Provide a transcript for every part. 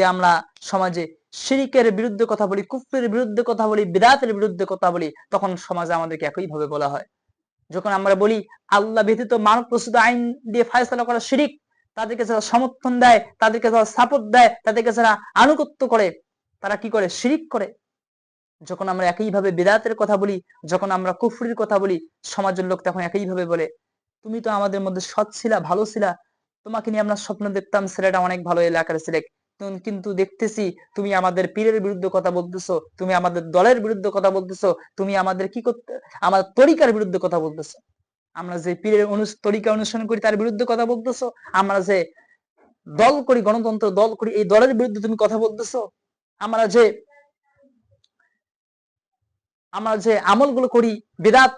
আমরা সমাজে শিরকের বিরুদ্ধে কথা বলি, কুফরের বিরুদ্ধে কথা বলি, বিদআতের বিরুদ্ধে কথা বলি, তখন সমাজে আমাদেরকে একই ভাবে বলা হয়। যখন আমরা বলি আল্লাহ ব্যতীত মানব প্রস্তুত আইন দিয়ে ফায়সালা করা শিরিক, তাদেরকে যারা সমর্থন দেয়, তাদেরকে যারা সাপোর্ট দেয়, তাদেরকে যারা আনুগত্য করে, তারা কি করে? শিরিক করে। যখন আমরা একইভাবে বিদআতের কথা বলি, যখন আমরা কুফরির কথা বলি, সমাজের লোক তখন একইভাবে বলে, তুমি তো আমাদের মধ্যে সৎ ছিলা, ভালো ছিলা, তোমাকে নিয়ে আমরা স্বপ্ন দেখতাম, ছেলেটা অনেক ভালো এলাকার ছেলে, কিন্তু দেখতেছি তুমি আমাদের পীরের বিরুদ্ধে কথা বলতেছো, তুমি আমাদের দলের বিরুদ্ধে কথা বলতেছো, তুমি আমাদের কি করতে, আমাদের তরিকার বিরুদ্ধে কথা বলতেছো, আমরা যে পীরের তরিকা অনুসরণ করি তার বিরুদ্ধে কথা বলতেছো, আমরা যে দল করি, গণতন্ত্র দল করি, এই দলের বিরুদ্ধে তুমি কথা বলতেছো, আমরা যে আমলগুলো করি, বিদআত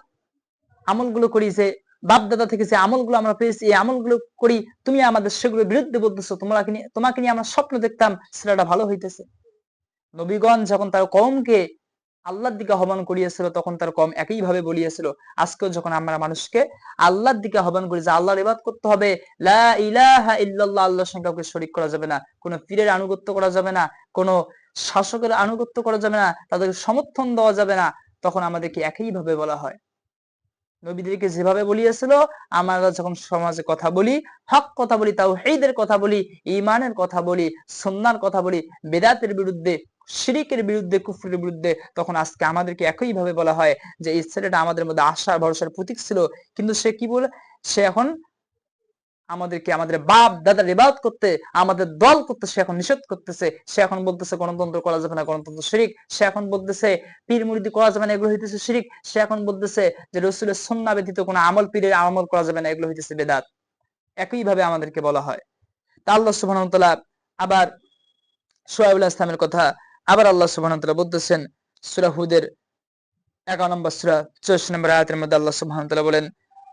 আমলগুলো করি, যে বাপ দাদা থেকে যে আমলগুলো আমরা পেয়েছি, এই আমলগুলো করি, তুমি আমাদের সেগুলোর বিরুদ্ধে বলতেছো, তোমাকে নিয়ে আমরা স্বপ্ন দেখতাম, ছেলেটা ভালো হইতেছে। নবীগণ যখন তার কওমকে আল্লাহর দিকে আহ্বান করিয়েছিল, তখন তার কওম একই ভাবে বলিয়েছিল। আজকেও যখন আমরা মানুষকে আল্লাহর দিকে আহ্বান করি যে আল্লাহর ইবাদত করতে হবে, লা ইলাহা ইল্লাল্লাহ, আল্লাহর সঙ্গে কাউকে শরীক করা যাবে না, কোনো পীরের আনুগত্য করা যাবে না, কোনো শাসকের আনুগত্য করা যাবে না, তাদেরকে সমর্থন দেওয়া যাবে না, তখন আমাদেরকে একই ভাবে বলা হয়। নবীদেরকে যেভাবে বলিয়েছিল, আমরা যখন সমাজে কথা বলি, হক কথা বলি, তাওহীদের কথা বলি, ঈমানের কথা বলি, সুন্নাহর কথা বলি, বিদআতের বিরুদ্ধে, শিরকের বিরুদ্ধে, কুফরের বিরুদ্ধে, তখন আজকে আমাদেরকে একই ভাবে বলা হয় যে এই ছেলেটা আমাদের মধ্যে আশা ভরসার প্রতীক ছিল, কিন্তু সে কি বলে, সে এখন আমাদেরকে আমাদের বাপ দাদার ইবাদত করতে, আমাদের দল করতে সে এখন নিষেধ করতেছে। সে এখন বলতেছে গণতন্ত্র করা যাবে না, গণতন্ত্র শিরিক। সে এখন বলতেছে পীর মুরিদি করা যাবে না, এগুলো হইতেছে শিরিক। সে এখন বলতেছে যে রাসূলের সুন্নাহ ব্যতীত কোনো আমল, পীরের আমল করা যাবে না, এগুলো হইতেছে বিদআত। একই ভাবে আমাদেরকে বলা হয়। তা আল্লাহ সুবহানাহু ওয়া তাআলা আবার শুআয়ব আলাইহিস সালামের কথা আবার আল্লাহ সুবহানাহু ওয়া তাআলা বলতেছেন সূরা হুদের 11 নম্বর সূরা 64 নম্বর আয়াতের মধ্যে আল্লাহ সুবহানাহু ওয়া তাআলা বলেন,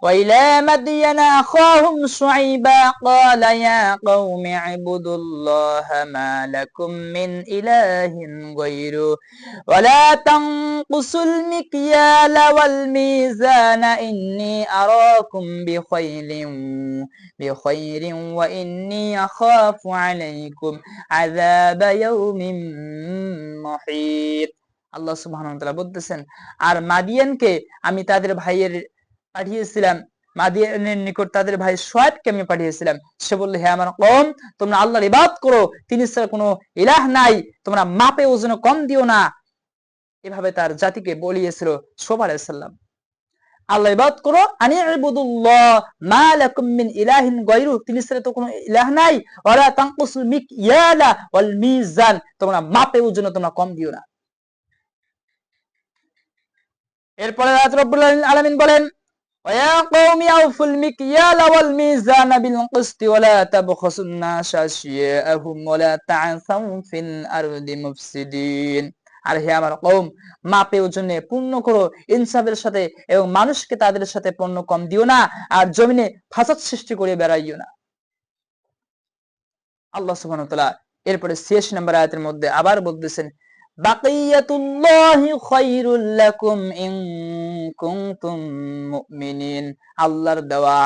وإلى مدين أخاهم شعيبا قال يا قوم اعبدوا الله ما لكم من إله غيره ولا تنقصوا المكيال والميزان إني أراكم بخير وإني أخاف عليكم عذاب يوم محيط। আল্লাহ সুবহানাহু ওয়া তাআলা বলতেছেন, আর মাদিয়ানকে আমি তাদের ভাইয়ের পাঠিয়েছিলাম, মাদিয়ানের নিকট তাদের ভাই শুআয়বকে আমি পাঠিয়েছিলাম। সে বলল, হে আমার কওম, তোমরা আল্লাহর ইবাদত করো, তিনি ছাড়া কোনো ইলাহ নাই, তোমরা মাপে ওজনে কম দিও না। এভাবে তার জাতিকে বলিয়েছিল শুআয়ব আলাইহিস সালাম। আল্লাহ ইবাদত করো, আনি ইবুদুল্লাহ মা লাকুম মিন ইলাহিন গায়রু, তিনি ছাড়া তো কোনো ইলাহ নাই, ওয়ালা তানকুসুল মিকয়ালা ওয়াল মিজান, তোমরা মাপে ওজনে তোমরা কম দিও না। এরপরে রব্বুল আলামিন বলেন, ويا قوم أوفوا المكيال والميزان بالقسط ولا تبخسوا الناس أشياءهم ولا تعثوا في الأرض مفسدين। আর হে আমার কওম, মাপে ওজনে পূর্ণ করো ইনসাফের সাথে, এবং মানুষকে তাদের সাথে পণ্য কম দিও না, আর জমিনে ফাসাদ সৃষ্টি করে বেড়াইও না। আল্লাহ সুবহানাহু ওয়া তাআলা এরপরে 86 নম্বর আয়াতের মধ্যে আবার বলতেছেন, বাকিয়াতুল্লাহি খায়রুল লাকুম ইন কুনতুম মুমিনিন, আল্লাহর দেওয়া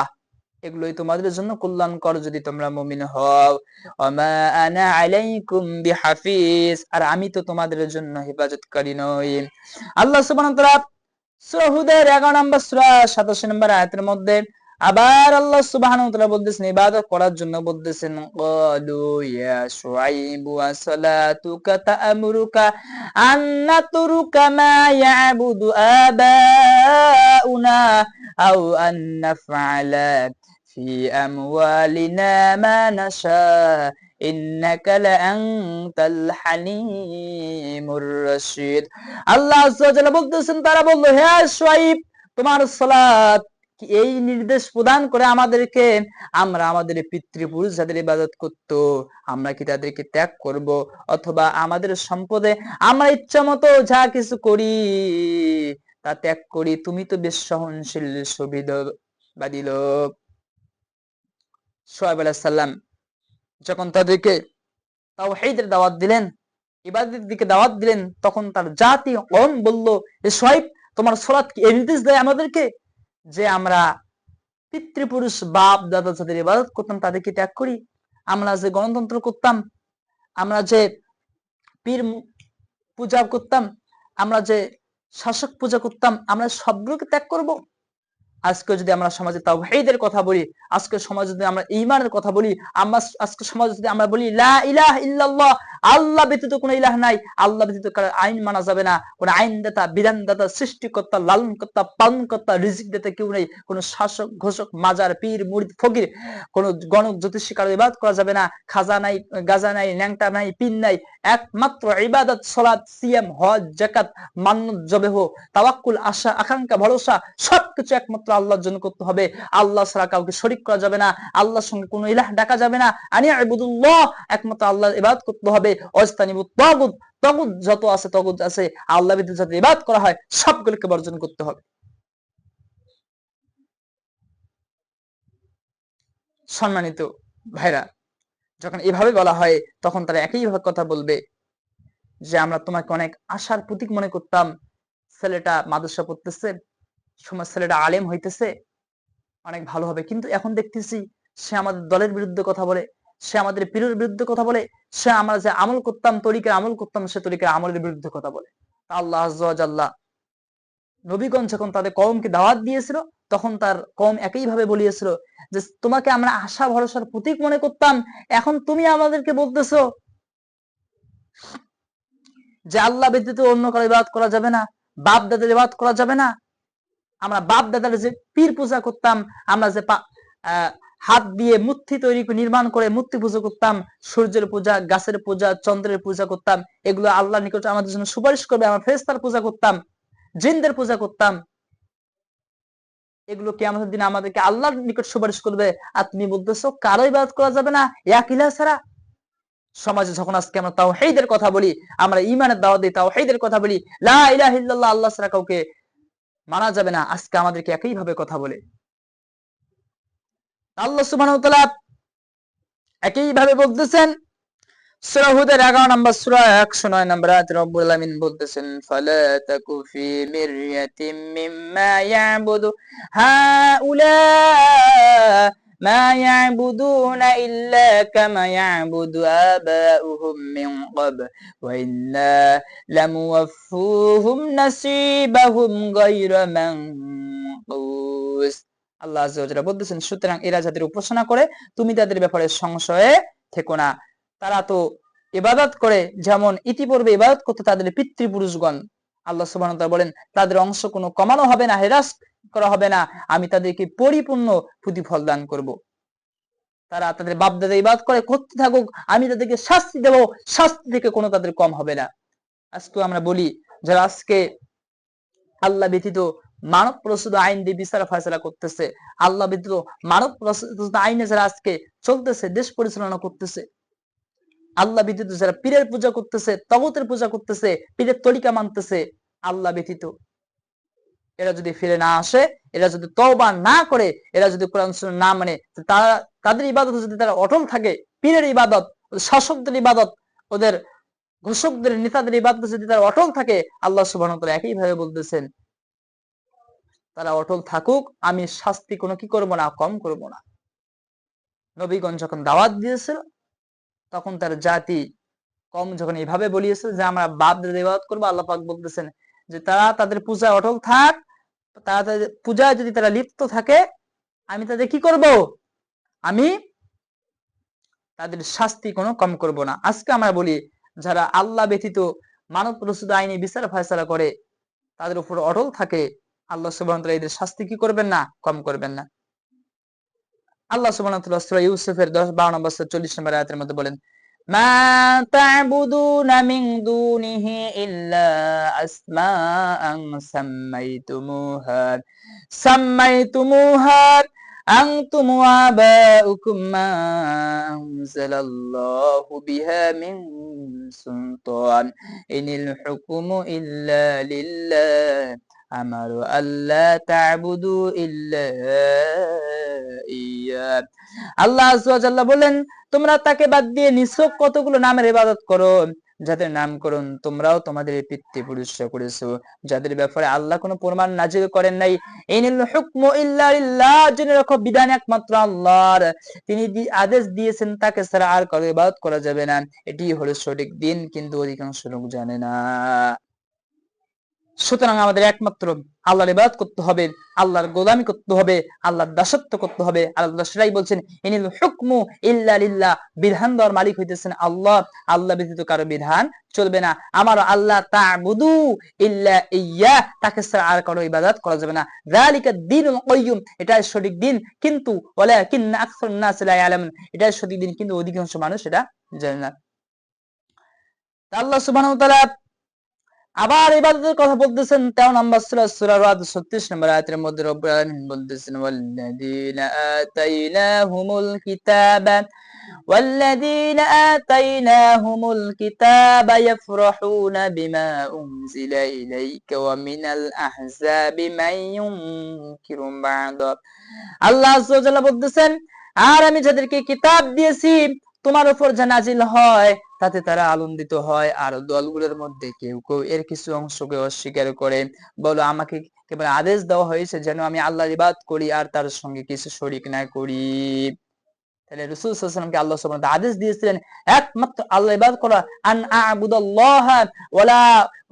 এগুলোই তোমাদের জন্য কল্যাণকর যদি তোমরা মুমিন হও। ওয়ামা আনা আলাইকুম বিহাফিজ, আর আমি তো তোমাদের জন্য হেফাজতকারী নই। আল্লাহ সুবহানাহু ওয়া তাআলা সূরা হুদের 11 নম্বর সূরা 87 নম্বর আয়াতের মধ্যে আবার আল্লাহ সুবহানাহু ওয়া তাআলা বলতেছেন, ইবাদত করার জন্য বলতেছেন, ক্বালু ইয়া শুআইবু আসালাতুকা তা'মুরুকা আন নাতরুকা মা ইয়াবুদু আবাউনা আও আন নাফআলা ফি আমওয়ালিনা মা নাশা ইন্নাকা লাআনতাল হালিমুর রাশীদ। আল্লাহ আযজা ওয়া জাল্লা বলতেছেন, তারা বলল, হে শুআইব, তোমার সালাত এই নির্দেশ প্রদান করে আমাদেরকে, আমরা আমাদের পিতৃপুরুষ যাদের ইবাদত করত, আমরা কি তাদেরকে ত্যাগ করব, অথবা আমাদের সম্পদে আমরা ইচ্ছা মতো যা কিছু করি তা ত্যাগ করি? তুমি তো বেশ সহনশীল, সুবিধাবাদী লোক। শুআয়ব আলাইহিস সালাম যখন তাদেরকে তাওহীদের দাওয়াত দিলেন, ইবাদতের দিকে দাওয়াত দিলেন, তখন তার জাতি কওম বলল, এ শুআয়ব, তোমার সালাত কি এই নির্দেশ দেয় আমাদেরকে যে আমরা পিতৃপুরুষ বাপ দাদা যাদের ইবাদত করতাম তাদেরকে ত্যাগ করি? আমরা যে গণতন্ত্র করতাম, আমরা যে পীর পূজা করতাম, আমরা যে শাসক পূজা করতাম, আমরা সবগুলোকে ত্যাগ করব? আজকে যদি আমরা সমাজে তাওহীদের কথা বলি, আজকে সমাজে যদি আমরা ঈমানের কথা বলি, আমরা আজকে সমাজে যদি আমরা বলি লা ইলাহা ইল্লাল্লাহ, আল্লাহ ব্যতীত কোনো ইলাহ নাই, আল্লাহ ব্যতীত কারো আইন মানা যাবে না, কোনো আইনদাতা, বিধানদাতা, সৃষ্টিকর্তা, লালনকর্তা, পালনকর্তা, রিজিকদাতা কেউ নেই, কোনো শাসক, ঘোষক, মাজার, পীর, মুরিদ, ফকির, কোনো গণক, জ্যোতিষী কারো ইবাদত করা যাবে না, খাজা নাই, গাজা নাই, ন্যাংটা নাই, পিন নাই, একমাত্র ইবাদত, সালাত, সিয়াম, হজ, যাকাত, মান্নত, জবেহ, তাওয়াক্কুল, আশা, আকাঙ্ক্ষা, ভরসা সবকিছু একমাত্র আল্লাহর জন্য করতে হবে। আল্লাহ ছাড়া কাউকে শরীক করা যাবে না, আল্লাহর সঙ্গে কোনো ইলাহ ডাকা যাবে না। আনি'বুদুল্লাহ, একমাত্র আল্লাহর ইবাদত করতে হবে। ওয়াজতানিবুত তাগুত, তাগুত যত আছে, তাগুত আছে, আল্লাহ ব্যতীত যত ইবাদত করা হয় সবগুলোকে বর্জন করতে হবে। সম্মানিত ভাইরা, যখন এভাবে বলা হয় তখন তারা একই কথা বলবে যে আমরা তোমাকে অনেক আশার প্রতীক মনে করতাম, ছেলেটা মাদ্রাসা পড়তেছে, সমাজ ছেলেটা আলেম হইতেছে, অনেক ভালো হবে, কিন্তু এখন দেখতেছি সে আমাদের দলের বিরুদ্ধে কথা বলে, সে আমাদের পীরের বিরুদ্ধে কথা বলে, সে আমরা যে আমল করতাম, তরিকার আমল করতাম, সে তরিকার আমলের বিরুদ্ধে কথা বলে। আল্লাহ আজ্জা ওয়া জাল্লা নবীগণ যখন তাদের কওমকে দাওয়াত দিয়েছিল, তখন তার কওম একইভাবে বলিয়েছিল যে তোমাকে আমরা আশা ভরসার প্রতীক মনে করতাম, এখন তুমি আমাদেরকে বলতেছো যে আল্লাহ ব্যতীত অন্য কারো ইবাদত করা যাবে না, বাপ দাদার ইবাদত করা যাবে না। আমরা বাপ দাদার যে পীর পূজা করতাম, আমরা যে হাত দিয়ে মূর্তি তৈরি নির্মাণ করে মূর্তি পূজা করতাম, সূর্যের পূজা, গাছের পূজা, চন্দ্রের পূজা করতাম, এগুলো আল্লাহর নিকট আমাদের জন্য সুপারিশ করবে, আমরা ফেরেশতার পূজা করতাম, জিনদের পূজা করতাম, এগুলো কিয়ামতের দিনে আমাদেরকে আল্লাহর নিকট সুপারিশ করবে, আর তুমি বলতেছো কারো ইবাদত করা যাবে না এক ইলাহ ছাড়া। সমাজে যখন আজকে আমরা তাওহীদের কথা বলি, আমরা ঈমানের দাওয়াত দিই, তাওহীদের কথা বলি, লা ইলাহা ইল্লাল্লাহ, আল্লাহ ছাড়া কাউকে মানা যাবে না, আজকে আমাদেরকে একই ভাবে কথা বলে। আল্লাহ সুবহানাহু ওয়া তাআলা একই ভাবে বলতেছেন সূরা হুদের 11 নম্বর সূরা 109 নম্বর আয়াতে রব্বুল আলামিন বলতেছেন ফালা তাকু ফি মিরয়াতিম মিম্মা ইয়াবুদু হাউলা মা ইয়াবুদুনা ইল্লা কামা ইয়াবুদু আবাউহুম মিন ক্বাবল ওয়া ইন্না লামুওয়াফফুহুম নাসীবাহুম গায়রা মানকুস। আল্লাহ আযজা ওয়া জাল্লা বলতেছেন সুতরাং এরা যাদের উপাসনা করে তুমি তাদের ব্যাপারে সংশয়ে থেকো না। তারা তো ইবাদত করে যেমন ইতিপূর্বে ইবাদত করতে তাদের পিতৃপুরুষগণ, আল্লাহ সুবহানাহু ওয়া তাআলা বলেন তাদের অংশ কোনো কমানো হবে না, হ্রাস করা হবে না, আমি তাদেরকে পরিপূর্ণ প্রতিফল দান করব। তারা তাদের বাপ দাদা ইবাদত করে করতে থাকুক, আমি তাদেরকে শাস্তি দেব, শাস্তি থেকে কোনো তাদের কম হবে না। আজকে আমরা বলি যারা আজকে আল্লাহ ব্যতীত মানব প্রস্তুত আইন দিয়ে বিচার ফয়সালা করতেছে, আল্লাহ ব্যতীত মানব প্রস্তুত আইনে যারা আজকে চলতেছে, দেশ পরিচালনা করতেছে, আল্লাহ ব্যতীত যারা পীরের পূজা করতেছে, তাগুতের পূজা করতেছে, পীরের তরিকা মানতেছে, আল্লাহ ব্যতীত, এরা যদি ফিরে না আসে, এরা যদি তওবা না করে, এরা যদি কোরআন সুন্নাহ না মানে, তারা তাদের ইবাদত যদি তারা অটল থাকে, পীরের ইবাদত, শাসকদের ইবাদত, ওদের ঘোষকদের, নেতাদের ইবাদত যদি তারা অটল থাকে, আল্লাহ সুবহানাহু ওয়া তাআলা একই ভাবে বলতেছেন তারা অটল থাকুক, আমি শাস্তি কোনো কি করব না, কম করব না। নবীগণ যখন দাওয়াত দিয়েছিল তখন তার জাতি কম যখন এইভাবে বলিয়েছে যে আমরা বাপ দাদার ইবাদত করবো, আল্লাহ পাক বলতেছেন যে তারা তাদের পূজায় অটল থাক, তারা তাদের পূজায় যদি তারা লিপ্ত থাকে, আমি তাদের কি করব, আমি তাদের শাস্তি কোনো কম করব না। আজকে আমরা বলি যারা আল্লাহ ব্যতীত মানব প্রস্তুত আইনি বিচার ফয়সালা করে, তাদের উপর অটল থাকে, আল্লাহ সুবহানাহু ওয়া তাআলা এদের শাস্তি কি করবেন না, কম করবেন না। আল্লাহ সুবহানাহু ওয়া তাআলা সূরা ইউসুফের 12 নম্বর 40 নম্বর আয়াতের মধ্যে বলেন মা তা'বুদুনা মিন দুনিহি ইল্লা আসমাআন সাম্মাইতুমুহা আনতুম ওয়া আবাউকুম মা আনজালাল্লাহু বিহা মিন সুলতান ইনিল হুকমু ইল্লা লিল্লাহ আমারু আল্লা তা'বুদু ইল্লা ইয়া। আল্লাহ আযজা ওয়া জাল্লা বলেন তোমরা তাকে বাদ দিয়ে নিছক কতগুলো নামের ইবাদত করো, যাদের নামকরণ তোমরাও তোমাদের পিতৃপুরুষরা করেছো, যাদের ব্যাপারে আল্লাহ কোনো প্রমাণ নাজিল করেন নাই। ইনিল হুকমু ইল্লা লিল্লাহ, জেনে রাখো বিধান একমাত্র আল্লাহর। তিনি আদেশ দিয়েছেন, তাকে ছাড়া আর কারো ইবাদত করা যাবে না। এটি হলো সঠিক দিন, কিন্তু অধিকাংশ লোক জানে না। সুতরাং আমাদের একমাত্র আল্লাহর ইবাদত করতে হবে, আল্লাহর গোলামি করতে হবে, আল্লাহর দাসত্ব করতে হবে। আল্লাহ সেটাই বলছেন, ইনিল হুকমু ইল্লা লিল্লাহ, বিধান দেওয়ার মালিক হইতেছেন আল্লাহ, আল্লাহ ব্যতীত কারো বিধান চলবে না। আমার আল্লাহ তা'বুদু ইল্লা ইয়্যা, তাকে ছাড়া আর কারো ইবাদত করা যাবে না। যালিকা দ্বীনুল কাইয়্যুম, এটাই সঠিক দিন, কিন্তু ওয়ালাকিন্না আকসারুন নাস লা ইয়ালামুন, এটাই সঠিক দিন, কিন্তু অধিকাংশ মানুষ এটা জানে না। আল্লাহ সুবহানাহু ওয়া তাআলা আবার ইবাদতের কথা বলতেছেন 13 নম্বর সূরা, সূরা রাদ 36 নম্বর আয়াতের মধ্যে রব্বুল আলামিন বলতেছেন, ওয়াল্লাযীনা আতাইনাহুমুল কিতাবা ইয়াফরাহুনা বিমা উনজিলা ইলাইকা ওয়া মিনাল আহজাবি মান ইউনকিরু বা'দা। আল্লাহ আযজা ওয়া জাল্লা বলতেছেন, আর আমি যাদেরকে কিতাব দিয়েছি তোমার উপর যা নাজিল হয় তাতে তারা আনন্দিত হয়, আর দলগুলোর মধ্যে কেউ কেউ এর কিছু অংশকে অস্বীকার করে। বলো, আমাকে কেবল আদেশ দেওয়া হয়েছে যেন আমি আল্লাহর ইবাদত করি আর তার সঙ্গে কিছু শরীক না করি। তাহলে রাসূল সাল্লাল্লাহু আলাইহি ওয়াসাল্লামকে আল্লাহ সুবহানাহু ওয়া তাআলা আদেশ দিয়েছিলেন একমাত্র আল্লাহর ইবাদত করা, আন আ'বুদাল্লাহ ওয়া লা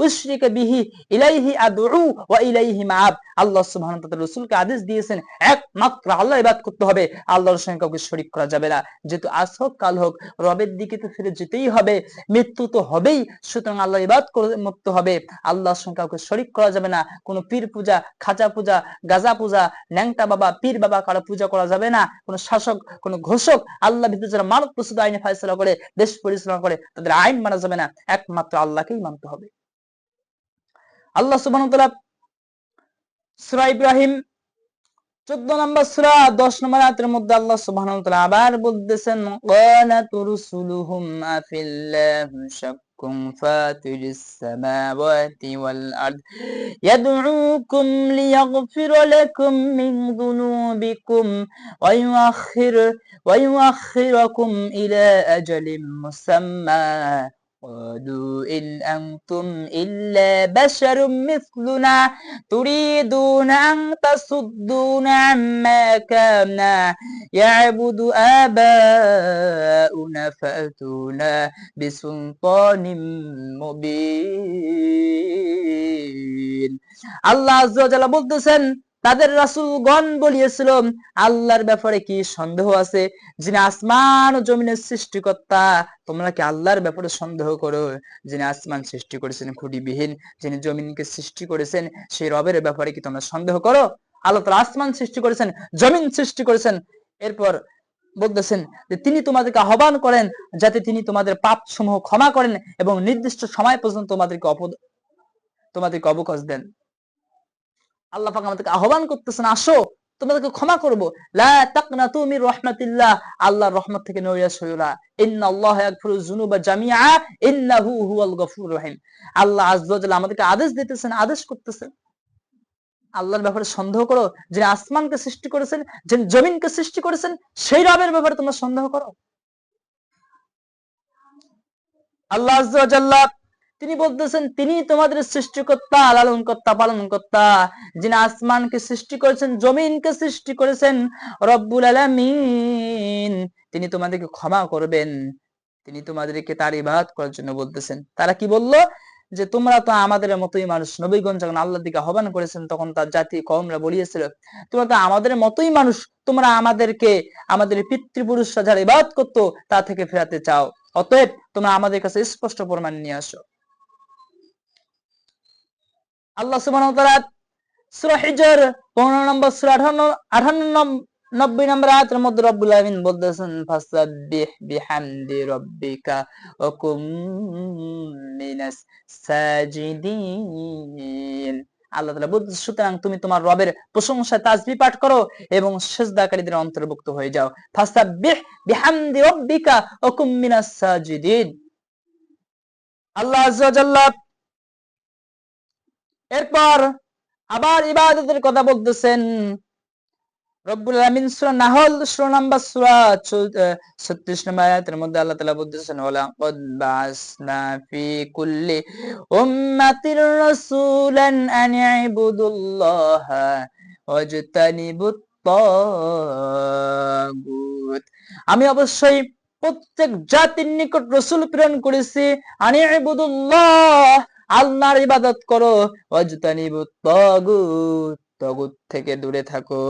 উশরিকা বিহি ইলাইহি আদউ ওয়া ইলাইহি মাআব। আল্লাহ সুবহানাহু ওয়া তাআলা রাসূলকে আদেশ দিয়েছেন একমাত্র আল্লাহর ইবাদত করতে হবে, আল্লাহর সঙ্গে কাউকে শরীক করা যাবে না। যেহেতু আজ হোক কাল হোক রবের দিকে তো ফিরে যেতেই হবে, মৃত্যু তো হবেই, সুতরাং আল্লাহর ইবাদত করতে হবে, আল্লাহর সঙ্গে কাউকে শরীক করা যাবে না। কোনো পীর পূজা, খাজা পূজা, গাজা পূজা, ন্যাংটা বাবা, পীর বাবা কারো পূজা করা যাবে না। কোনো শাসক, কোনো ঘোষক, আল্লাহ ভিতরে যারা মানব প্রস্তুত আইনে ফায়সালা করে, দেশ পরিচালনা করে, তাদের আইন মানা যাবে না, একমাত্র আল্লাহকেই মানতে হবে। আল্লাহ সুবহানাহু ওয়া তাআলা সূরা ইব্রাহিম 14 নম্বর সূরা 10 নম্বর আয়াতের মধ্যে আল্লাহ সুবহানাহু ওয়া তাআলা আবার বলতেছেন, ক্বালাতু রুসুলুহুম আফিল্লাহি শাক্কুম ফাতিরিস সামাওয়াতি ওয়াল আরদ ইয়াদউকুম লিয়াগফিরা লাকুম মিন যুনুবিকুম ওয়া ইউআখিরাকুম ইলা আজালিন মুসাম্মা قالوا إن أنتم إلا بشر مثلنا تريدون أن تصدونا عما كان يعبد آباؤنا فأتونا بسلطان مبين। আল্লাহ আযজা ওয়া জাল্লা বলতেছেন, তাদের রাসূলগণ বলিয়েছিল, আল্লাহর ব্যাপারে কি সন্দেহ আছে? যিনি আসমান ও জমিনের সৃষ্টিকর্তা, তোমরা কি আল্লাহর ব্যাপারে সন্দেহ করো? যিনি আসমান সৃষ্টি করেছেন খুঁটিবিহীন, যিনি জমিনকে সৃষ্টি করেছেন, সেই রবের ব্যাপারে কি তোমরা সন্দেহ করো? আল্লাহ তাআলা আসমান সৃষ্টি করেছেন, জমিন সৃষ্টি করেছেন, এরপর বলতেছেন যে তিনি তোমাদেরকে আহ্বান করেন যাতে তিনি তোমাদের পাপ সমূহ ক্ষমা করেন এবং নির্দিষ্ট সময় পর্যন্ত তোমাদেরকে অবকাশ দেন। আল্লাহ পাক আমাদেরকে আহ্বান করতেছেন, আসো তোমাদেরকে ক্ষমা করব। লা তাকনাতু মির রাহমাতিল্লাহ, আল্লাহর রহমত থেকে নৈরাশ হইও না। ইন্নাল্লাহা ইয়াগফিরুয যুনুবা জামিআ ইন্নাহু হুয়াল গফুরুর রহিম। আল্লাহ আযজা ওয়া জাল্লা আমাদেরকে আদেশ দিতেছেন, আদেশ করতেছেন, আল্লাহর ব্যাপারে সন্দেহ করো, যিনি আসমানকে সৃষ্টি করেছেন, যিনি জমিনকে সৃষ্টি করেছেন, সেই রবের ব্যাপারে তোমরা সন্দেহ করো। আল্লাহ আযজা ওয়া জাল্লা তিনি বলতেছেন, তিনি তোমাদের সৃষ্টিকর্তা, লালনকর্তা, পালনকর্তা, যিনি আসমানকে সৃষ্টি করেছেন, জমিনকে সৃষ্টি করেছেন, রব্বুল আলামিন। তিনি তোমাদেরকে ক্ষমা করবেন, তিনি তোমাদেরকে তার ইবাদত করার জন্য বলতেছেন। তারা কি বলল? যে তোমরা তো আমাদের মতোই মানুষ। নবীগণ যখন আল্লাহর দিকে আহ্বান করেছেন তখন তার জাতি কওমরা বলিয়েছিল, তোমরা তো আমাদের মতোই মানুষ, তোমরা আমাদেরকে আমাদের পিতৃপুরুষরা যারা ইবাদত করতো তা থেকে ফেরাতে চাও, অতএব তোমরা আমাদের কাছে স্পষ্ট প্রমাণ নিয়ে আসো। আল্লাহ সুবহানাহু ওয়া তাআলা সূরা হিজর 15 নম্বর সূরা 90 নম্বর আয়াতের মধ্যে রব্বুল আলামিন বলতেছেন, ফাসাব্বিহ বিহামদি রাব্বিকা ওয়া কুম মিনাস সাজিদিন। আল্লাহ তাআলা বলতেছেন, সুতরাং তুমি তোমার রবের প্রশংসা তাসবিহ পাঠ করো এবং সিজদাকারীদের অন্তর্ভুক্ত হয়ে যাও। ফাসাব্বিহ বিহামদি রাব্বিকা ওয়া কুম মিনাস সাজিদিন। আল্লাহ আযজা ওয়া জাল্লা এরপর আবার ইবাদতের কথা বলতেছেন, রব্বুল আলামিন সূরা নাহল সূরা নাম্বার 36 নম্বর আয়াতের মধ্যে আল্লাহ তাআলা বলতেছেন ওয়ালাকাদ বাসনা ফি কুল্লি উম্মাতির রাসূলান আন ইবুদুল্লাহা ওয়াজতানিবুত তাগুত। আমি অবশ্যই প্রত্যেক জাতির নিকট রাসূল প্রেরণ করেছি আন ইবুদুল্লাহ, আল্লাহর ইবাদত করো, ওয়াজতানিবুত তাগুত, তাগুত থেকে দূরে থাকো।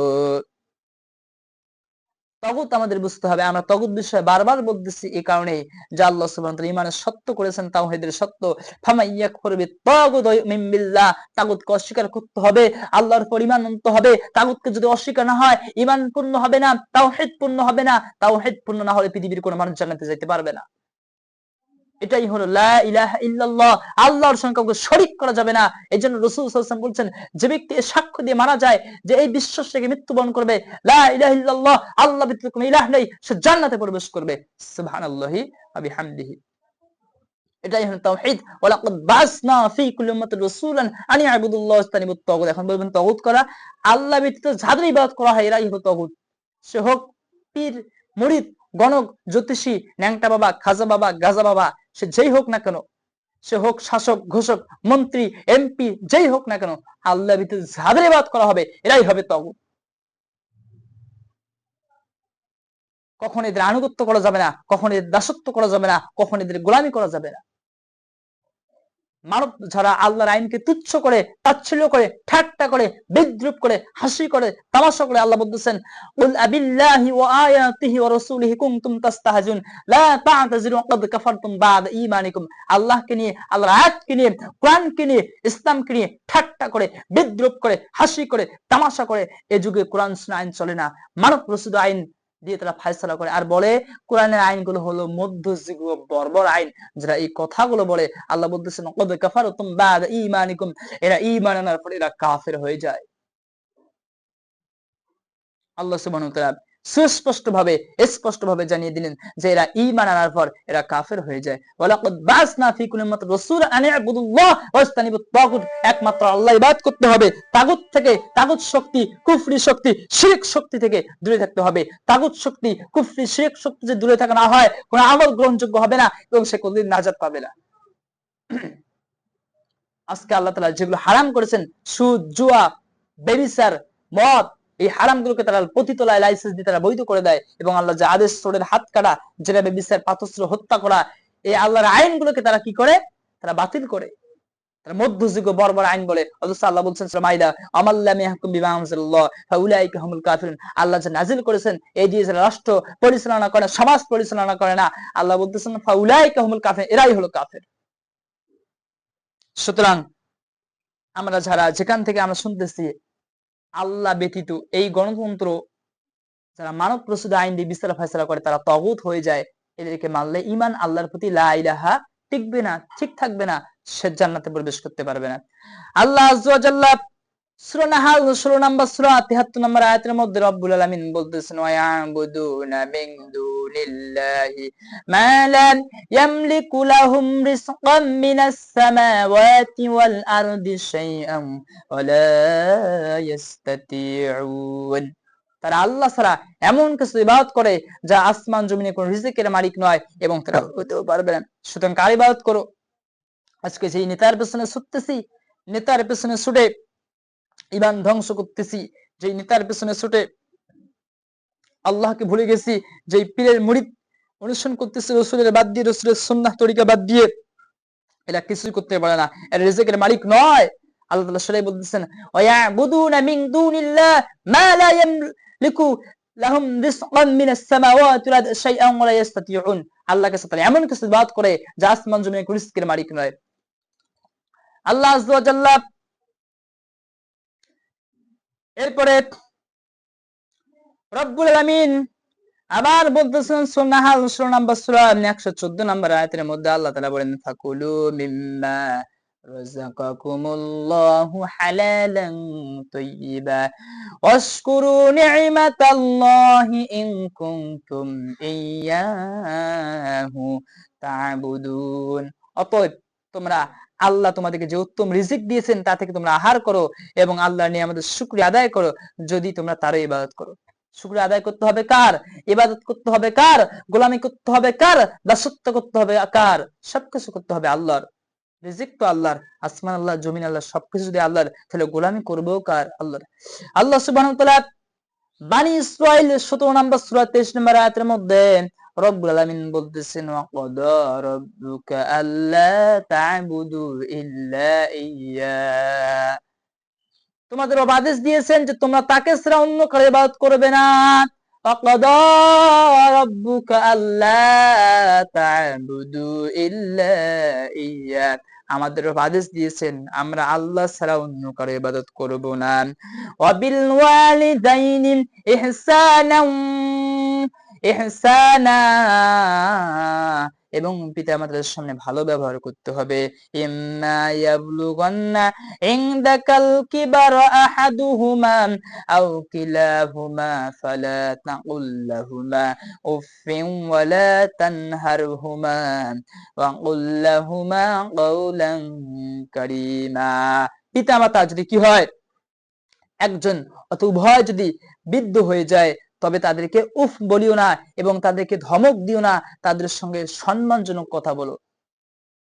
তগুত আমাদের বুঝতে হবে। আমরা তগুত বিষয়ে বারবার বলতেছি এই কারণে যে আল্লাহ সুবহানাহু ওয়া তাআলা ঈমানের সত্য করেছেন, তাওহীদের সত্য। ফামা ইয়াকফুর বিত-তাগুত ওয়া ইউমিন বিল্লাহ, তাগুতকে অস্বীকার করতে হবে, আল্লাহর উপর ঈমান আনতে হবে। তাগুতকে যদি অস্বীকার না হয়, ঈমান পূর্ণ হবে না, তাওহীদ পূর্ণ হবে না। তাওহীদ পূর্ণ না হলে পৃথিবীর কোনো মানুষ জান্নাতে যেতে পারবে না। এটাই হলো লা ইলাহা ইল্লাল্লাহ, আল্লাহর সঙ্গে কাউকে শরীক করা যাবে না। এজন্য রাসূল সাল্লাল্লাহু আলাইহি ওয়াসাল্লাম বলছেন, যে ব্যক্তি সাক্ষ্য দিয়ে মারা যায় যে এই বিশ্বাস থেকে মৃত্যুবরণ করবে লা ইলাহা ইল্লাল্লাহ, আল্লাহ ব্যতীত কোনো ইলাহ নেই, সে জান্নাতে প্রবেশ করবে। সুবহানাল্লাহি ওয়া বিহামদিহি। এটাই হলো তাওহীদ। ওয়ালাকাদ বাসনা ফি কুল্লি উম্মাতির রাসূলান আন ইয়াবুদুল্লাহ ওয়াজতানিবুত তাগুত। এখন বলবেন তাগুত করা, আল্লাহ ব্যতীত যাদের ইবাদত করা হয় এরাই হলো তাগুত। সে হোক পীর, মুরিদ, গণক, জ্যোতিষী, ন্যাংটা বাবা, খাজা বাবা, গাজা বাবা, সে যেই হোক না কেন, সে হোক শাসক, ঘোষক, মন্ত্রী, এমপি, যেই হোক না কেন, আল্লাহ ব্যতীত যাদের ইবাদত করা হবে এরাই হবে তাগুত। কখন এদের আনুগত্য করা যাবে না, কখন এদের দাসত্ব করা যাবে না, কখন এদের গোলামি করা যাবে না। মানব যারা আল্লাহর আইনকে তুচ্ছ করে, তাচ্ছিল্য করে, ঠাট্টা করে, বিদ্রুপ করে, হাসি করে, তামাশা করে, আল্লাহ বলতেছেন কুল আবিল্লাহি ওয়া আয়াতিহি ওয়া রাসূলিহি কুনতুম তাস্তাহজিউন লা তা'তাযিরু ক্বাদ কাফারতুম বা'দা ঈমানিকুম। আল্লাহকে নিয়ে, আল্লাহর আয়াতকে নিয়ে, কোরআনকে নিয়ে, ইসলামকে নিয়ে ঠাট্টা করে, বিদ্রুপ করে, হাসি করে, তামাশা করে এই যুগে কোরআন সুন্নাহ আইন চলে না। মানব রচিত আইন দিয়ে তারা ফায়সালা করে আর বলে কোরআনের আইনগুলো হলো মধ্যযুগীয় বর্বর আইন। যারা এই কথাগুলো বলে, আল্লাহ বলতেছেন ক্বাদ কাফারতুম বা'দা ঈমানিকুম, এরা ঈমান আনার পর এরা কাফের হয়ে যায়। আল্লাহ সুবহানাহু ওয়া তাআলা স্পষ্টভাবে জানিয়ে দিলেন যে এরা ঈমান আনার পর এরা কাফের হয়ে যায়। ওয়ালাকাদ বাসনা ফি কুল্লি উম্মাতির রাসূলান আন ইবুদুল্লাহ ওয়াজতানিবুত তাগুত, একমাত্র আল্লাহ ইবাদত করতে হবে। তাগুত থেকে, তাগুত শক্তি, কুফরি শক্তি, শিরক শক্তি থেকে দূরে থাকতে হবে। তাগুত শক্তি, কুফরি, শিরক শক্তি যদি দূরে থাকা না হয়, কোনো আমল গ্রহণযোগ্য হবে না এবং সে কোনদিন নাজাত পাবে না। আজকে আল্লাহ তাআলা যেগুলো হারাম করেছেন, সুদ, জুয়া, ব্যভিচার, মদ, এই হারামগুলোকে তারা পতিতলায় লাইসেন্স দিয়ে তারা বৈধ করে দেয় এবং আল্লাহ যে আদেশ চোরের হাত কাটা, যেটা ব্যভিচার, পাতস্র, হত্যা করা, এই আল্লাহর আইনগুলোকে তারা কি করে, তারা বাতিল করে, তারা মধ্যযুগীয় বর্বর আইন বলে। অথচ আল্লাহ বলছেন সূরা মাইদা আমাল্লাম ইয়াহকুম বিমা আনজালাল্লাহ ফাউলাইকা হুমুল কাফিরুন, আল্লাহ যে নাজিল করেছেন এই দিয়ে যারা রাষ্ট্র পরিচালনা করে, সমাজ পরিচালনা করে না, আল্লাহ বলতেছেন ফাউলাইকা হুমুল কাফিরুন, এরাই হলো কাফের। সুতরাং আমরা যারা যেখান থেকে আমরা শুনতেছি আল্লাহ ব্যতীত এই গণতন্ত্র, যারা মানব প্রসূত আইন দিয়ে বিচার ফয়সালা করে তারা তাগুত হয়ে যায়। এদেরকে মানলে ঈমান আল্লাহর প্রতি লা ইলাহা টিকবে না, ঠিক থাকবে না, সে জান্নাতে প্রবেশ করতে পারবে না। আল্লাহ আযজা ওয়া জাল্লা সূরা নাহাল 16 নম্বর সূরা 73 নম্বর আয়াতের মধ্যে রব্বুল আলামিন বলতেছেন ওয়া ইয়াবুদুনা মিন দুনিল্লাহি মা লা ইয়ামলিকু লাহুম রিজকাম মিনাস সামাওয়াতি ওয়াল আরদি শাইআন ওয়া লা ইস্তাতিউন। তারা আল্লাহ ছাড়া এমন কিছু ইবাদত করে যা আসমান জমিনে কোন রিজিকের মালিক নয় এবং তারা হতেও পারবে না। সুতরাং কার ইবাদত করো? আজকে যেই নেতার পেছনে ছুটতেছি, নেতার পেছনে ছুটে ঈমান ধ্বংস করতেছি, যেই নেতার পেছনে ছুটে আল্লাহকে ভুলে গেছি, যেই পীরের মুরিদ অনুসরণ করতেছি রাসূলের বাদ দিয়ে, রাসূলের সুন্নাহ তরিকা বাদ দিয়ে, এরা কিছুই করতে পারে না, এরা রিজিকের মালিক নয়। আল্লাহ তাআলা সেটাই বলতেছেন ওয়া ইয়াবুদুনা মিন দুনিল্লাহ মা লা ইয়ামলিকু লাহুম রিজকাম মিনাস সামাওয়াতি ওয়াল আরদি শাইআন ওয়া লা ইস্তাতিউন। আল্লাহকে ছাড়া এমন কিছু ইবাদত করে যা আসমান জমিনে কোন রিজিকের মালিক নয়। আল্লাহ আযজা ওয়া জাল্লা এরপরে রব্বুল আলামিন আবার বলতেছেন সূরা নাহাল 16 নম্বর সূরা 114 নম্বর আয়াতের মধ্যে আল্লাহ তাআলা বলেন ফাকুলু মিম্মা রাযাকাকুমুল্লাহু হালালান তাইয়্যিবা ওয়াশকুরু নি'মাতাল্লাহি ইন কুনতুম ইয়্যাহু তা'বুদুন। অতএব তোমরা আল্লাহ তোমাদেরকে যে উত্তম রিজিক দিয়েছেন তা থেকে তোমরা আহার করো এবং আল্লাহর নিয়ামতের শুকরিয়া আদায় করো, যদি তোমরা তারই ইবাদত করো। শুকরিয়া আদায় করতে হবে কার? ইবাদত করতে হবে কার? গোলামি করতে হবে কার? দাসত্ব করতে হবে কার? সবকিছু করতে হবে আল্লাহর। রিজিক তো আল্লাহর, আসমান আল্লাহ, জমিন আল্লাহ, সবকিছু যদি আল্লাহর, তাহলে গোলামি করবো কার? আল্লাহর। আল্লাহ সুবহানাহু ওয়া তাআলা বানি ইসরাঈল 17 নম্বর সূরা 23 নম্বর আয়াতের মধ্যে রব্বুল আলামিন বলতেছেন, ওয়া ক্বাদা রাব্বুকা আল্লা তা'বুদু ইল্লা ইয়্যা, তোমাদের রব আদেশ দিয়েছেন যে তোমরা তাকে ছাড়া অন্য কারো ইবাদত করবে না। ওয়া ক্বাদা রাব্বুকা আল্লা তা'বুদু ইল্লা ইয়্যা, আমাদের রব আদেশ দিয়েছেন আমরা আল্লাহ ছাড়া অন্য কারো ইবাদত করব না। ওয়া বিল ওয়ালিদাইনি ইহসানাম, ইহসানা, এবং পিতামাতার সামনে ভালো ব্যবহার করতে হবে। ইম্মা ইয়াবলুগান্না ইনদাকাল কিবারা আহাদুহুমা আও কিলাহুমা ফালা তাকুল লাহুমা উফফিন ওয়ালা তানহারহুমা ওয়া কুল লাহুমা কাওলান কারীমা। পিতামাতা যদি কি হয়, একজন অথবা উভয় যদি বৃদ্ধ হয়ে যায়, তবে তাদেরকে উফ বলিও না এবং তাদেরকে ধমক দিও না, তাদের সঙ্গে সম্মানজনক কথা বলো।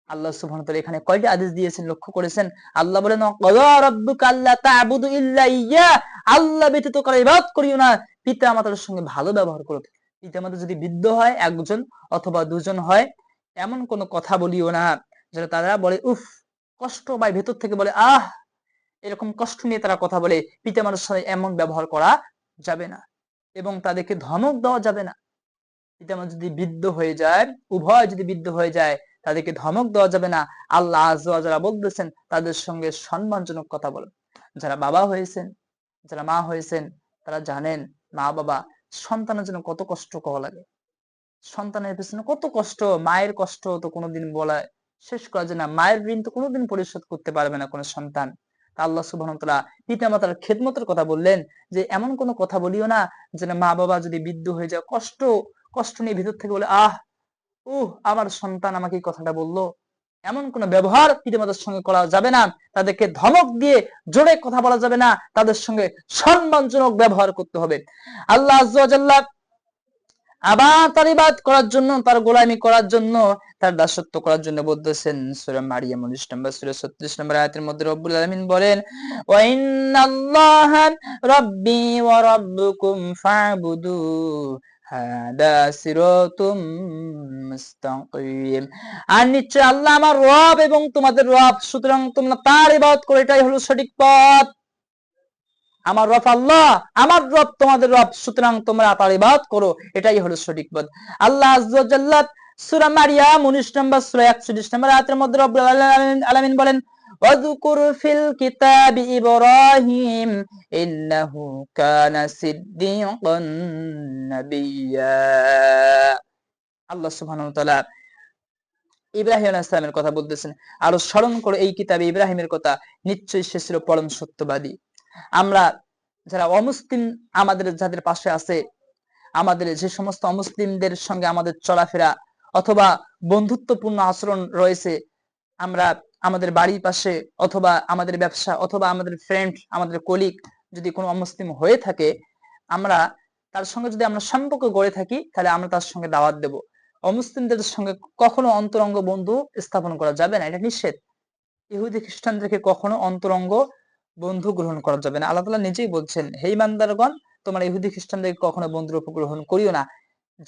আল্লাহ সুবহানাহু ওয়া তাআলা এখানে কয়টি আদেশ দিয়েছেন লক্ষ্য করেছেন? আল্লাহ বলেন, ওয়া রাব্বুকা আল্লা তা'বুদু ইল্লা ইয়্যা, আল্লাহ ব্যতীত কারো ইবাদত করিও না, পিতামাতার সঙ্গে ভালো ব্যবহার করো। পিতামাতা যদি বৃদ্ধ হয়, একজন অথবা দুজন হয়, এমন কোনো কথা বলিও না যেটা তারা বলে উফ, কষ্ট বা ভেতর থেকে বলে আহ, এরকম কষ্ট নিয়ে তারা কথা বলে। পিতামাতার সাথে এমন ব্যবহার করা যাবে না এবং তাদেরকে ধমক দেওয়া যাবে না। পিতামাতা যদি বৃদ্ধ হয়ে যায়, উভয় যদি বৃদ্ধ হয়ে যায়, তাদেরকে ধমক দেওয়া যাবে না। আল্লাহ আযজা ওয়া জাল্লা বলতেছেন তাদের সঙ্গে সম্মানজনক কথা বলো। যারা বাবা হয়েছেন, যারা মা হয়েছেন, তারা জানেন মা বাবা সন্তানের জন্য কত কষ্ট করা লাগে। সন্তানের পেছনে কত কষ্ট, মায়ের কষ্ট তো কোনোদিন বলা শেষ করা যায় না। মায়ের ঋণ তো কোনোদিন পরিশোধ করতে পারবে না কোনো সন্তান। আল্লাহ সুবহানাহু ওয়া তাআলা পিতামাতার খেদমতের কথা বললেন যে এমন কোনো কথা বলিও না যে মা বাবা যদি বৃদ্ধ হয়ে যায়, কষ্ট কষ্ট নিয়ে ভিতর থেকে বলে আহ, আমার সন্তান আমাকে এই কথাটা বললো। এমন কোন ব্যবহার পিতামাতার সঙ্গে করা যাবে না। তাদেরকে ধমক দিয়ে জোরে কথা বলা যাবে না, তাদের সঙ্গে সম্মানজনক ব্যবহার করতে হবে। আল্লাহ আযজা ওয়া জাল্লা আবার তার ইবাদত করার জন্য, তার গোলামি করার জন্য, তার দাসত্ব করার জন্য বলতেছেন সূরা মারিয়াম 19 নম্বর সূরা 36 নম্বর আয়াতের মধ্যে রব্বুল আলামিন বলেন, ওয়া ইন্নাল্লাহা রাব্বি ওয়া রাব্বুকুম ফা'বুদু হাদা সিরাতুম মুস্তাকিম, আর নিশ্চয় আল্লাহ আমার রব এবং তোমাদের রব, সুতরাং তোমরা তার ইবাদত করো, এটাই হলো সঠিক পথ। আমার রব আল্লাহ, আমার রব তোমাদের রব, সুতরাং তোমরা তার ইবাদত করো, এটাই হলো সঠিক পথ। আল্লাহ আযজা ওয়া জাল্লা সূরা মারিয়াম 19 নম্বর সূরা 41 নম্বর আয়াতের মধ্যে রব্বুল আলামিন বলেন, ওয়াযকুর ফিল কিতাবি ইব্রাহিম ইন্নাহু কানা সিদ্দীকান নাবিয়্যা। আল্লাহ সুবহানাহু ওয়া তাআলা ইব্রাহিম আলাইহিস সালামের কথা বলতেছেন, আর স্মরণ করো এই কিতাবে ইব্রাহিমের কথা, নিশ্চয়ই সে ছিল পরম সত্যবাদী। আমরা যারা অমুসলিম, আমাদের যাদের পাশে আছে, আমাদের যে সমস্ত অমুসলিমদের সঙ্গে আমাদের চলাফেরা অথবা বন্ধুত্বপূর্ণ আচরণ রয়েছে, আমরা আমাদের বাড়ির পাশে অথবা আমাদের ব্যবসা অথবা আমাদের ফ্রেন্ড, আমাদের কলিগ যদি কোনো অমুসলিম হয়ে থাকে, আমরা তার সঙ্গে যদি আমরা সম্পর্ক গড়ে থাকি, তাহলে আমরা তার সঙ্গে দাওয়াত দেব। অমুসলিমদের সঙ্গে কখনো অন্তরঙ্গ বন্ধু স্থাপন করা যাবে না, এটা নিষেধ। ইহুদি খ্রিস্টানদেরকে কখনো অন্তরঙ্গ বন্ধু গ্রহণ করা যাবে না। আল্লাহ তাআলা নিজেই বলছেন, হে ইমানদারগণ, তোমরা ইহুদি খ্রিস্টানদেরকে কখনো বন্ধুরূপে গ্রহণ করিও না।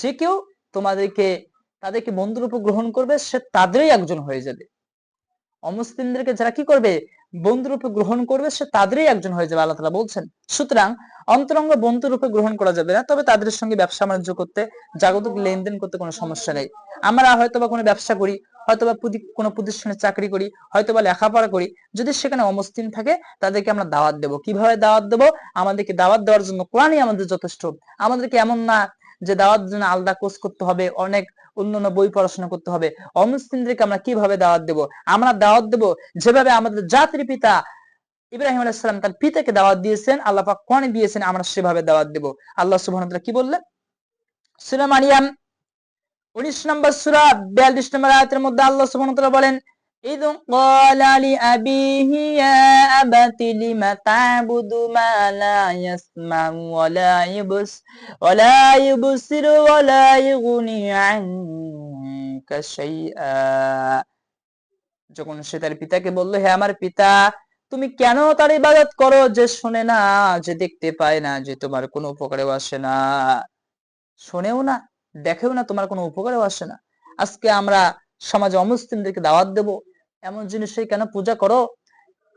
যে কেউ তাদেরকে বন্ধুরূপে গ্রহণ করবে, সে তাদেরই একজন হয়ে যাবে। অমুসলিমদেরকে যারা কি করবে, বন্ধুরূপে গ্রহণ করবে, সে তাদেরই একজন হয়ে যাবে, আল্লাহ তাআলা বলছেন। সুতরাং অন্তরঙ্গ বন্ধুরূপে গ্রহণ করা যাবে না, তবে তাদের সঙ্গে ব্যবসা বাণিজ্য করতে, জাগতিক লেনদেন করতে কোনো সমস্যা নেই। আমরা হয়তোবা কোনো ব্যবসা করি, হয়তোবা কোনো প্রতিষ্ঠানে চাকরি করি, হয়তোবা লেখাপড়া করি, যদি সেখানে অমুসলিম থাকে, তাদেরকে আমরা দাওয়াত দেব। কিভাবে দাওয়াত দেব? আমাদেরকে দাওয়াত দেওয়ার জন্য কোরআনই আমাদের যথেষ্ট। আমাদেরকে এমন না যে দাওয়াত জন্য আলাদা কোর্স করতে হবে, অনেক অন্যান্য বই পড়াশোনা করতে হবে। অমুসলিমদেরকে আমরা কিভাবে দাওয়াত দেব? আমরা দাওয়াত দেব যেভাবে আমাদের জাতির পিতা ইব্রাহিম আলাইহিস সালাম তার পিতাকে দাওয়াত দিয়েছেন, আল্লাহ পাক কোরআনে দিয়েছেন, আমরা সেভাবে দাওয়াত দেব। আল্লাহ সুবহানাহু ওয়া তাআলা কি বললেন? সূরা মারিয়াম 19 নম্বর সূরা 42 নম্বর আয়াতের মধ্যে আল্লাহ সুবহানাহু ওয়া তাআলা বলেন, إذ قال لأبيه يا أبت لم تعبد ما لا يسمع ولا يبصر ولا يغني عنك شيئا। যখন সে তার পিতাকে বলল, হে আমার পিতা, তুমি কেন তার ইবাদত করো যে শোনে না, যে দেখতে পায় না, যে তোমার কোনো উপকারেও আসে না, শোনেও না, দেখেও না, তোমার কোনো উপকারেও আসে না। আজকে আমরা সমাজে অমুসলিমদেরকে দাওয়াত দেব, এমন জিনিসের কেন পূজা করো,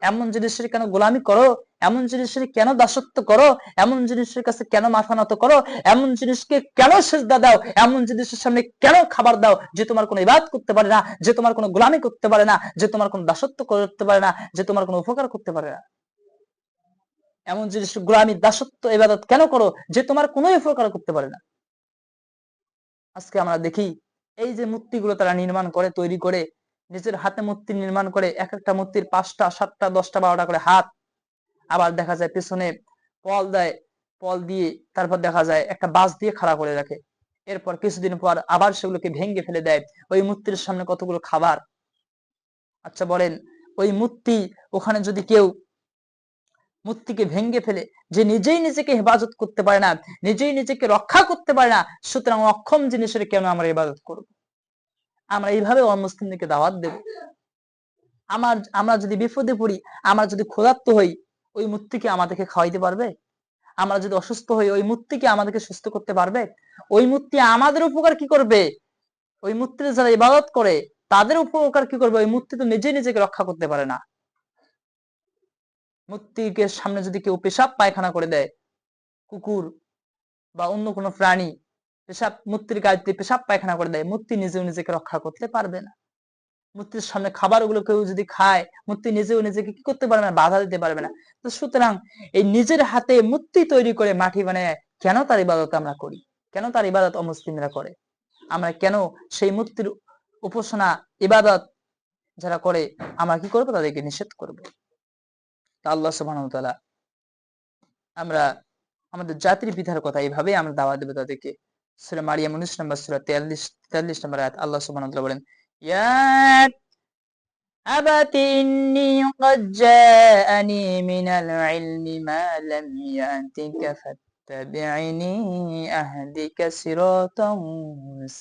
এমন জিনিসের কেন গোলামি করো, এমন জিনিসের কেন দাসত্ব করো, এমন জিনিসের কাছে কেন মাথা নত করো, এমন জিনিসকে কেন সেজদা দাও, এমন জিনিসের সামনে কেন খাবার দাও যে তোমার কোনো ইবাদত করতে পারে না, যে তোমার কোনো গোলামি করতে পারে না, যে তোমার কোনো দাসত্ব করতে পারে না, যে তোমার কোনো উপকার করতে পারে না। এমন জিনিস গোলামি, দাসত্ব, ইবাদত কেন করো যে তোমার কোনো উপকার করতে পারে না। আজকে আমরা দেখি এই যে মূর্তিগুলো তারা নির্মাণ করে, তৈরি করে, নিজের হাতে মূর্তি নির্মাণ করে, এক একটা মূর্তির 5টা 7টা 10টা 12টা করে হাত, আবার দেখা যায় পেছনে পল দেয়, পল দিয়ে তারপর দেখা যায় একটা বাঁশ দিয়ে খাড়া করে রাখে। এরপর কিছুদিন পর আবার সেগুলোকে ভেঙে ফেলে দেয়। ওই মূর্তির সামনে কতগুলো খাবার। আচ্ছা বলেন, ওই মূর্তি, ওখানে যদি কেউ মূর্তিকে ভেঙে ফেলে, যে নিজেই নিজেকে হেফাজত করতে পারে না, নিজেই নিজেকে রক্ষা করতে পারে না, সুতরাং অক্ষম জিনিসের কেন আমরা ইবাদত করব? আমরা এইভাবে অমুসলিমদেরকে দাওয়াত দেব? আমরা যদি বিপদে পড়ি, আমরা যদি ক্ষুধার্ত হই, ওই মূর্তিকে আমাদেরকে খাওয়াইতে পারবে? আমরা যদি অসুস্থ হই, ওই মূর্তিকে আমাদেরকে সুস্থ করতে পারবে? ওই মূর্তি আমাদের উপকার কি করবে? ওই মূর্তির যারা ইবাদত করে তাদের উপকার কি করবে? ওই মূর্তি তো নিজে নিজেকে রক্ষা করতে পারে না। মূর্তিকে সামনে যদি কেউ পেশাব পায়খানা করে দেয়, কুকুর বা অন্য কোনো প্রাণী মূর্তির গায়ে পেশাব পায়খানা করে দেয়, মূর্তি নিজেও নিজেকে রক্ষা করতে পারবে না। মূর্তির সামনে খাবারগুলো কেউ যদি খায়, মূর্তি নিজেও নিজেকে কি করতে পারবে না? বাধা দিতে পারবে না। তো সুতরাং এই নিজের হাতে মূর্তি তৈরি করে মাটি বানায় কেন তার ইবাদত আমরা করি? কেন তার ইবাদত অমুসলিমরা করে? আমরা কেন সেই মূর্তির উপাসনা, ইবাদত যারা করে আমরা কি করবো? তাদেরকে নিষেধ করব। আল্লাহ সুবহানাহু ওয়া তাআলা, আমরা আমাদের জাতির পিতার কথা এইভাবে আমরা দাওয়াত দেব তাদেরকে। সূরা মারিয়াম 19 নম্বর সূরা 43 নম্বর আয়াত, আল্লাহ সুবহানাহু ওয়া তাআলা বলেন, ইয়া أبت إني قد جاءني من العلم ما لم يأتك فاتبعني أهدك صراطا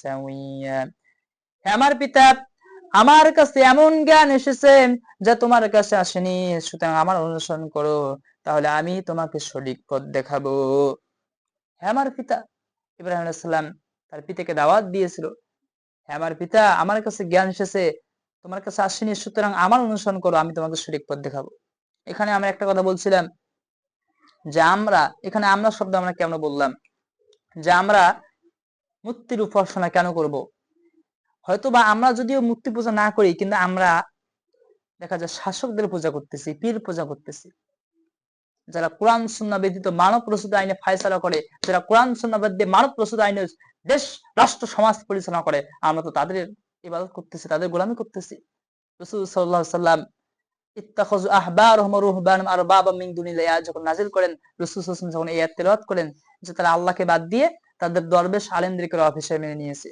سويا। আমার পিতা, আমার কাছে এমন জ্ঞান এসেছে যা তোমার কাছে আসেনি, সুতরাং আমার অনুসরণ করো, তাহলে আমি তোমাকে সঠিক পথ দেখাবো। হ্যাঁ আমার পিতা, ইব্রাহিম আলাইহিস সালাম তার পিতাকে দাওয়াত দিয়েছিল, হ্যাঁ আমার পিতা, আমার কাছে জ্ঞান এসেছে, তোমার কাছে আসেনি, সুতরাং আমার অনুসরণ করো, আমি তোমাকে সঠিক পথ দেখাবো। এখানে আমরা একটা কথা বলছিলাম যে এখানে আমরা শব্দ আমরা কেন বললাম, যে আমরা মূর্তির উপাসনা কেন করব? হয়তো বা আমরা যদিও মূর্তি পূজা না করি, কিন্তু আমরা দেখা যায় শাসকদের পূজা করতেছি, পীর পূজা করতেছি। যারা কোরআন সুন্নাহ ব্যতীত মানব রচিত আইনে ফায়সালা করে, যারা কোরআন সুন্নাহ বাদ দিয়ে মানব রচিত আইনে দেশ, রাষ্ট্র, সমাজ পরিচালনা করে, আমরা তো তাদের ইবাদত করতেছি, তাদের গোলামি করতেছি। রাসূল সাল্লাল্লাহু আলাইহি সাল্লাম ইত্তাখাযু আহবারহুম ওয়া রুহবানহুম আরবাবা মিন দুনিল্লাহ আয়াত যখন নাযিল করেন, রাসূল সাল্লাল্লাহু আলাইহি ওয়াসাল্লাম যখন এই আয়াত তেলাওয়াত করেন যে তারা আল্লাহকে বাদ দিয়ে তাদের দরবেশ আলেমদেরকে রব হিসেবে মেনে নিয়েছে,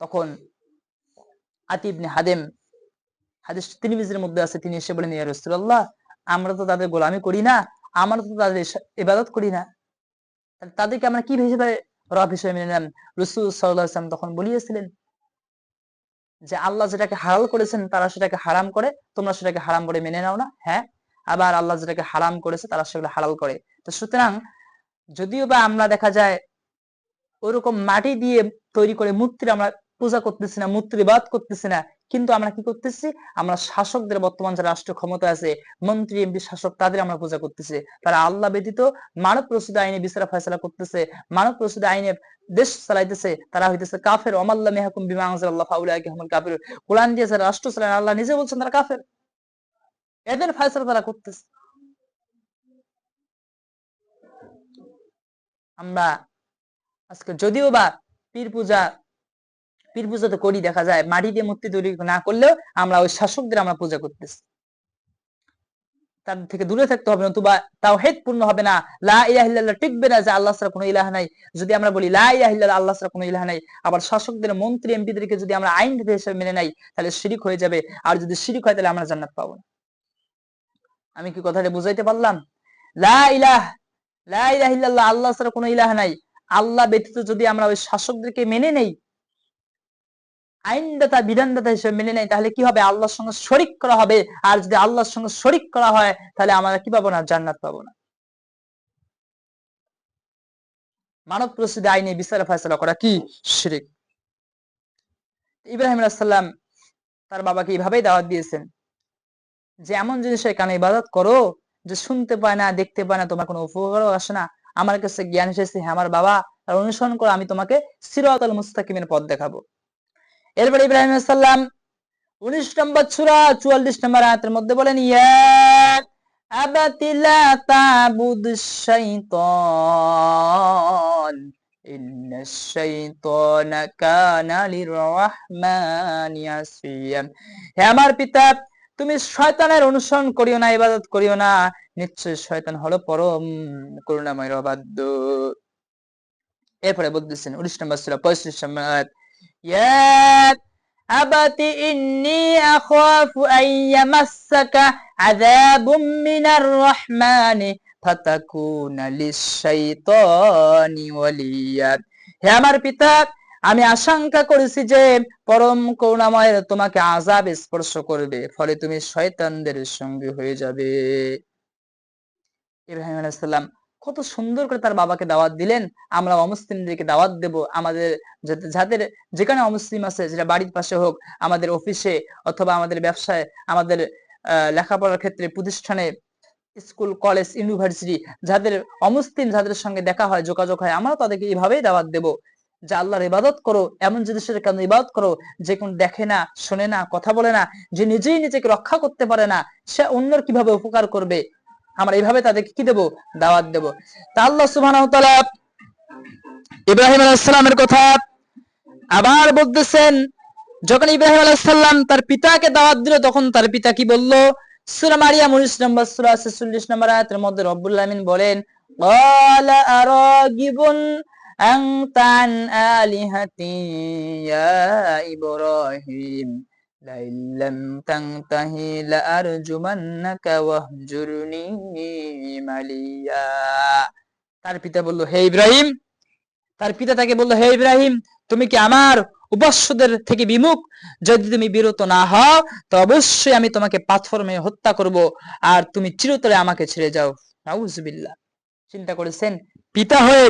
তখন আতী ইবনে হাদেম, হাদিস তিরমিজির মধ্যে আছে, তিনি এসে বলেন, ইয়া রাসূলুল্লাহ, আমরা তো তাদের গোলামি করি না, আমরা তো তাদের ইবাদত করি না, তাদেরকে আমরা কি হিসেবে রব হিসেবে মেনে নিলাম? রাসূল সাল্লাল্লাহু আলাইহি ওয়াসাল্লাম তখন বলিয়েছিলেন যে আল্লাহ যেটাকে হালাল করেছেন তারা সেটাকে হারাম করে, তোমরা সেটাকে হারাম করে মেনে নাও না। হ্যাঁ, আবার আল্লাহ যেটাকে হারাম করেছে তারা সেগুলো হালাল করে। তো সুতরাং যদিও বা আমরা দেখা যায় ওরকম মাটি দিয়ে তৈরি করে মূর্তির আমরা পূজা করতেছি না, মূর্তির ইবাদত করতেছি না, কিন্তু আমরা কি করতেছি? আমরা শাসকদের, বর্তমান যারা রাষ্ট্র ক্ষমতা আছে, মন্ত্রী এমপি শাসক, তাদের আমরা পূজা করতেছি। তারা আল্লাহ ব্যতীত মানব রচিত আইনে বিচার ফয়সালা করতেছে, মানব রচিত আইনে দেশ চালাইতেছে, তারা হইতেছে কাফের। ওমাল্লাম ইয়াহকুম বিমা আনজালাল্লাহ ফাউলাইকা হুমুল কাফির। কোরআন দিয়ে যারা রাষ্ট্র চালায়, আল্লাহ নিজে বলছেন তারা কাফের, এদের ফয়সালা তারা করতেছে। আমরা আজকে যদিও বা পীর পূজা তো করি, দেখা যায় মাটি দিয়ে মূর্তি তৈরি না করলেও আমরা ওই শাসকদের আমরা পূজা করতেছি। তার থেকে দূরে থাকতে হবে, নতুবা তাওহীদ পূর্ণ হবে না, লা ইলাহা ইল্লাল্লাহ টিকবে না, যে আল্লাহ ছাড়া কোনো ইলাহ নাই। যদি আমরা বলি লা ইলাহা ইল্লাল্লাহ, আল্লাহ ছাড়া কোনো ইলাহ নাই, আবার শাসকদের মন্ত্রী এমপিদেরকে যদি আমরা আইন হিসেবে মেনে নাই, তাহলে শিরিক হয়ে যাবে। আর যদি শিরিক হয় তাহলে আমরা জান্নাত পাবো না। আমি কি কথাটা বুঝাইতে পারলাম? লা ইলাহা ইল্লাল্লাহ, আল্লাহ ছাড়া কোনো ইলাহ নাই, আল্লাহ ব্যতীত যদি আমরা ওই শাসকদেরকে মেনে নেই, আইনদাতা বিধানদাতা হিসেবে মেনে নেই, তাহলে কি হবে? আল্লাহর সঙ্গে শরিক করা হবে। আর যদি আল্লাহর সঙ্গে শরিক করা হয়, তাহলে আমরা কি পাবো না? জান্নাত পাবো না। মানব প্রসিদ্ধ আইনে বিচার ফয়সালা করা কি? শিরিক। ইব্রাহিম আলাইহিস সালাম তার বাবাকে এইভাবেই দাওয়াত দিয়েছেন যে এমন জিনিসের কানে ইবাদত করো যে শুনতে পায় না, দেখতে পায় না, তোমার কোনো উপকারও আসে না, আমার কাছে জ্ঞান এসেছে, হ্যাঁ আমার বাবা, আর অনুসরণ করো, আমি তোমাকে সিরাতাল মুস্তাকিমের পথ দেখাবো। এরপর ইব্রাহিম আলাইহিস সালাম 19 নম্বর সূরা 44 নম্বর আয়াতের মধ্যে বলেন, ইয়া আবাতি লা তা'বুদিশ শাইতান ইন্নাশ শাইতানা কানা লির-রাহমানি আসিয়ান। হে আমার পিতা, তুমি শয়তানের অনুসরণ করিও না, ইবাদত করিও না, নিশ্চয় শয়তান হলো পরম করুণাময় অবাধ্য। এরপরে বলতেছেন 19 নম্বর সূরা 35 নম্বর আয়াত, ইয়া আবাতি ইন্নী আখাফু আন ইয়ামাসসাকা আযাবুম মিনার রাহমানি ফাতাকুনা লিশ-শাইতানি ওয়ালিয়্যা। হে আমার পিতা, আমি আশঙ্কা করেছি যে পরম করুণাময় তোমাকে আযাব স্পর্শ করবে, ফলে তুমি শয়তানদের সঙ্গী হয়ে যাবে। ইব্রাহিম আলাইহিস সালাম কত সুন্দর করে তার বাবাকে দাওয়াত দিলেন। আমরা অমুসলিমদেরকে দাওয়াত দেব, আমাদের যাদের যেখানে অমুসলিম আছে, যেটা বাড়ির পাশে হোক, আমাদের অফিসে, অথবা আমাদের ব্যবসায়, আমাদের লেখাপড়ার ক্ষেত্রে, প্রতিষ্ঠানে, স্কুল, কলেজ, ইউনিভার্সিটি, যাদের অমুসলিম, যাদের সঙ্গে দেখা হয়, যোগাযোগ হয়, আমরা তাদেরকে এইভাবেই দাওয়াত দেব যে আল্লাহর ইবাদত করো, এমন জিনিসের কেন ইবাদত করো যে কোন দেখে না, শোনে না, কথা বলে না, যে নিজেই নিজেকে রক্ষা করতে পারে না, সে অন্যের কিভাবে উপকার করবে? আমরা এইভাবে তাদেরকে কি দেব? দাওয়াত দেব। তা আল্লাহ সুবহানাহু ওয়া তাআলা ইব্রাহিম আলাইহিস সালামের কথা আবার বলতেছেন, যখন ইব্রাহিম আলাইহিস সালাম তার পিতাকে দাওয়াত দিল, তখন তার পিতা কি বলল? সূরা মারিয়াম 19 নম্বর সূরা 46 নম্বর আয়াতের মধ্যে রব্বুল আমিন বলেন, ক্বালা আরাগিবুন আনতা আন আলিহাতি ইয়া ইব্রাহিম লাইন লাম তানতাহি লাআরজুমান্নাকা ওয়াহজুরনি মালিয়া। তার পিতা বলল, হে ইব্রাহিম, তার পিতা তাকে বলল, হে ইব্রাহিম, তুমি কি আমার উপাস্যদের থেকে বিমুখ? যদি তুমি বিরত না হও, তো অবশ্যই আমি তোমাকে পাথর মেরে হত্যা করব, আর তুমি চিরতরে আমাকে ছেড়ে যাও। নাউজুবিল্লাহ। চিন্তা করেছেন, পিতা হয়ে